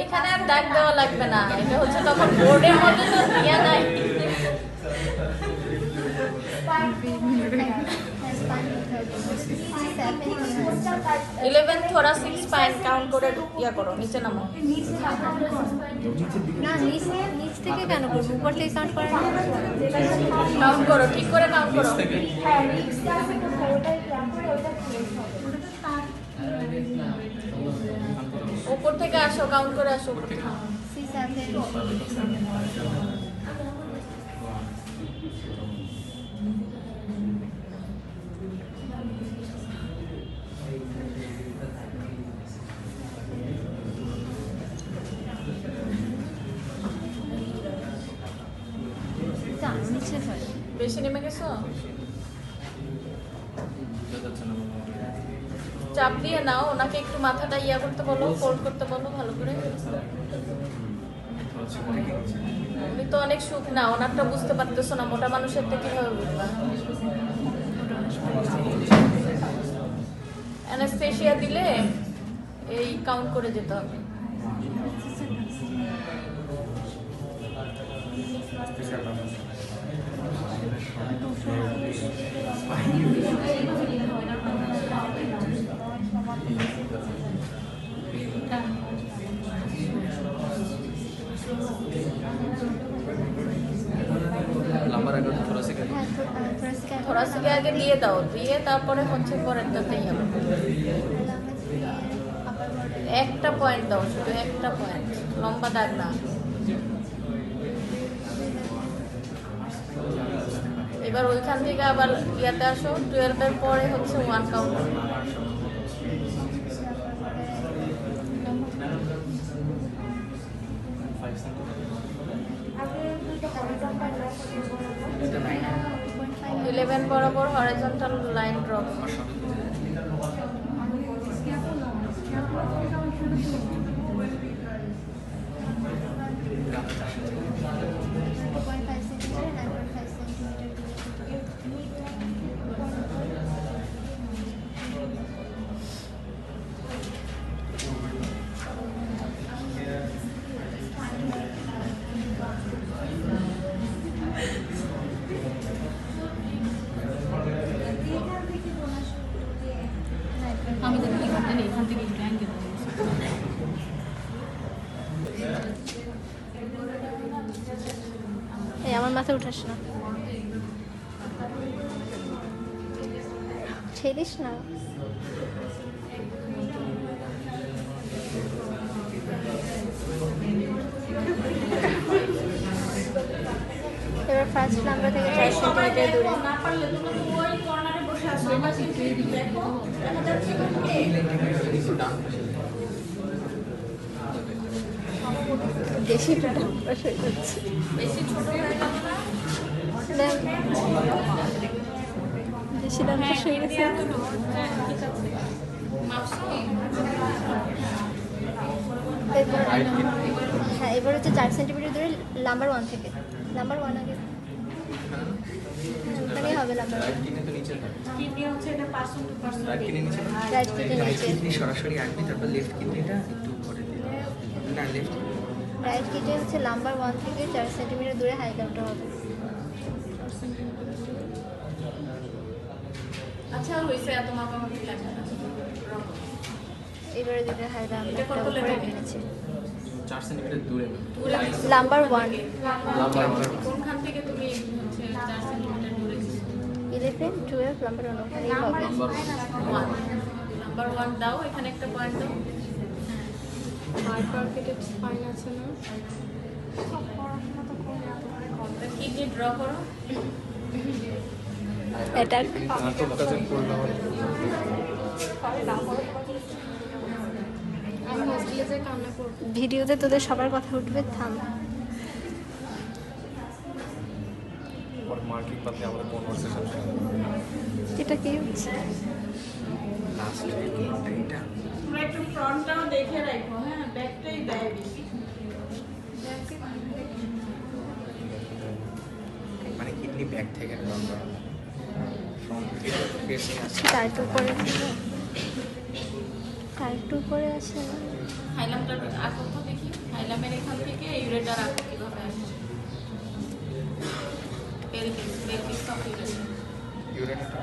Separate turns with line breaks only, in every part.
এখানে আর দাগ দেওয়া লাগবে না, এটা হচ্ছে তখন বোর্ডের মধ্যে তো দিয়া নাই। 11 थोड़ा 6 স্পাইন কাউন্ট করে ইয়া করো, নিচে নামো।
না নিচ থেকে কেন করবো, উপর থেকে কাউন্ট করে
কাউন্ট করো, ঠিক করে কাউন্ট করো। উপর থেকে আসো, কাউন্ট করে আসো। বেশি নেমে গেছো, চাপ দিয়ে নাও। ওনাকে একটু মাথাটা ইয়া করতে বলো, ফোল্ড করতে বলো ভালো করে। উনি তো অনেক সুখ না, ওনারটা বুঝতে পারতেছো না, মোটা মানুষের তো কিভাবে বুঝবা। অ্যানাস্থেশিয়া দিলে এই কাউন্ট করে যেতে হবে। থোরাসিকে আগে দিয়ে দাও, দিয়ে তারপরে হচ্ছে পরেরটাতেই হবে। একটা পয়েন্ট দাও, শুধু একটা পয়েন্ট, লম্বা দাগ না। এবার ওইখান থেকে আবার ইয়াতে আসো, 12-এর পরে হচ্ছে 1 কাউন্ট। ইলেভেন বরাবর হরাইজন্টাল লাইন ড্র।
আমি তো এখান থেকে
আমার মাথায় উঠাস না, ছেড়িস না। এবার ফার্স্ট নাম্বার থেকে 4 সেন্টিমিটার দূরে। বেশি
বেশি ছোট হয়ে গেল না,
বেশি ডান পাশ হয়ে গেছে। হ্যাঁ এবার হচ্ছে 4 সেন্টিমিটার দূরে নাম্বার 1 থেকে। নাম্বার 1 আগে ওখানেই হবে নাম্বার 1।
কিডনি হচ্ছে এটা person to person,
right kidney নিচে
সরাসরি আসবে, তারপর লেফট কিডনিটা একটু উপরে দিতে হবে। না লেফট
রাইট কিডনি হচ্ছে নাম্বার 1 থেকে 4 সেন্টিমিটার দূরে হাইলাইটটা হবে।
আচ্ছা হইছে, এত মাপামাপি লাগবে না।
এবারে দিকে হাইলাইটটা উপরে এনেছে
4 সেন্টিমিটার দূরে।
নাম্বার 1
কোনখান থেকে তুমি হচ্ছে 4 সেন্টিমিটার দূরে?
11 12 নাম্বার 1 ওখানেই হবে।
নাম্বার 1 দাও, এখানে একটা পয়েন্ট দাও।
হাইপারকেটেড স্পাইন আছে না,
কিডনি ড্র করো।
অ্যাটাক
আমি হোস্টেলে যে কান্না করবো।
ভিডিওতে তোদের সবার কথা উঠবে, থাম।
মার্কিং পাতলে আমাদের কনভারসেশন
এটা কি হচ্ছে?
লাস্ট এটা
তোমরা একটু ফ্রন্টটাও দেখে রাখো, হ্যাঁ ব্যাকটাই দেয় বেশি।
মানে কিডনি ব্যাক থেকে ড্রপ করা ফ্রন্ট ফেসে আছে।
টাইটু করে টাইটু করে আছে না,
হাইলামটা আসো তো দেখি। ইউরেটা রাখো কিভাবে পেলভিস অফ ইউরেটা
ইউরেটার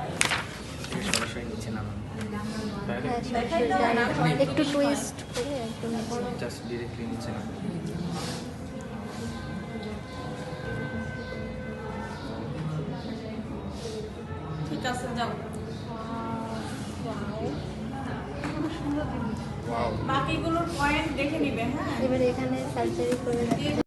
সরাসরি নিচে নামান
হ্যাঁ সরাসরি ডান। একটু টুইস্ট করে একদম নিচে।
জাস্ট ডিরেক্টলি নিচে নামান
ঠিক আছে যাও
ওয়াও
বাকিগুলোর পয়েন্ট দেখে নিবে হ্যাঁ
এবারে এখানে সার্জারি করে রাখতে